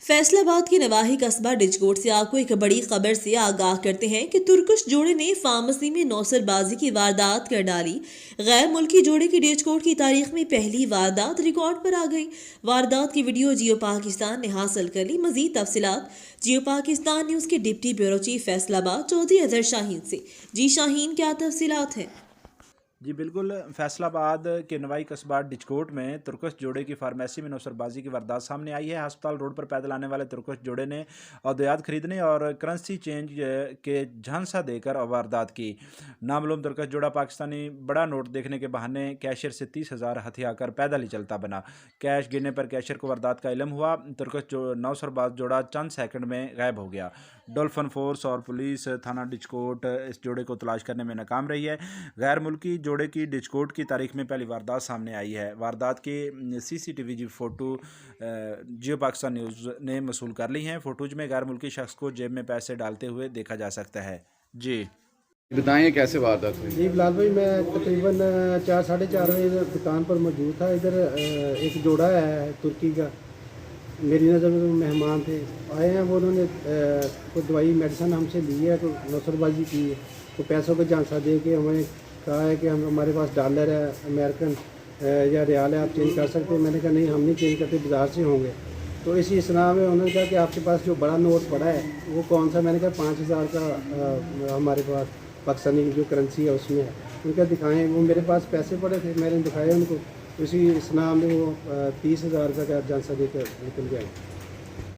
फैसलाबाद के नवाही कस्बा डिजकोट से आपको एक बड़ी खबर से आगाह करते हैं कि तुर्कश जोड़े ने फार्मेसी में नौसरबाजी की वारदात कर डाली। गैर मुल्की जोड़े की डिजकोट की तारीख में पहली वारदात रिकॉर्ड पर आ गई। वारदात की वीडियो जियो पाकिस्तान ने हासिल कर ली। मजीद तफसीलात जियो पाकिस्तान न्यूज के deputy bureau chief Faisalabad Chaudhry Azhar Shaheen से। जी शाहीन, क्या तफसीलात हैं? जी बिल्कुल, फैसलाबाद के नवाई कस्बा डिचकोट में तुर्कश जोड़े की फार्मेसी में नौसरबाजी की वारदात सामने आई है। अस्पताल रोड पर पैदल आने वाले तुर्कश जोड़े ने अद्वियात खरीदने और करेंसी चेंज के झांसा देकर वारदात की। नामालूम तुर्कश जोड़ा पाकिस्तानी बड़ा नोट देखने के बहाने कैशियर से 30,000 हथियाकर पैदल ही चलता बना। कैश गिरने पर कैशियर को वारदात का इल्म हुआ। तुर्कश नौसरबाज जोड़ा चंद सेकंड में गायब हो गया। डॉल्फिन फोर्स और पुलिस थाना डिचकोट इस जोड़े को तलाश करने में नाकाम रही है। गैर मुल्की जोड़े की डिचकोट की तारीख में पहली वारदात सामने आई है। वारदात की सीसीटीवी जी फ़ोटो जियो पाकिस्तान न्यूज़ ने मसूल कर ली हैं। फ़ोटोज में गैर मुल्की शख्स को जेब में पैसे डालते हुए देखा जा सकता है। जी बताइए कैसे वारदात हुई? जी बिलाल भाई, मैं तकरीबन 4 साढ़े 4 बजे दुकान पर मौजूद था। इधर एक जोड़ा है तुर्की का, मेरी नज़र में मेहमान थे, आए हैं। वो उन्होंने कोई दवाई मेडिसिन हमसे ली है, तो नौसरबाजी की है, तो पैसों का झांसा दे के हमें कहा है कि हमारे पास डॉलर है, अमेरिकन या रियाल है, आप चेंज कर सकते हैं। मैंने कहा नहीं, हम नहीं चेंज करते, बाज़ार से होंगे। तो इसी इसना में उन्होंने कहा कि आपके पास जो बड़ा नोट पड़ा है वो कौन सा? मैंने कहा 5,000 का हमारे पास पाकिस्तानी जो करेंसी है उसमें है। उनका दिखाएं, वो मेरे पास पैसे पड़े थे, मैंने दिखाए उनको। इसी इसना में वो 30,000 का झांसा देकर निकल गया।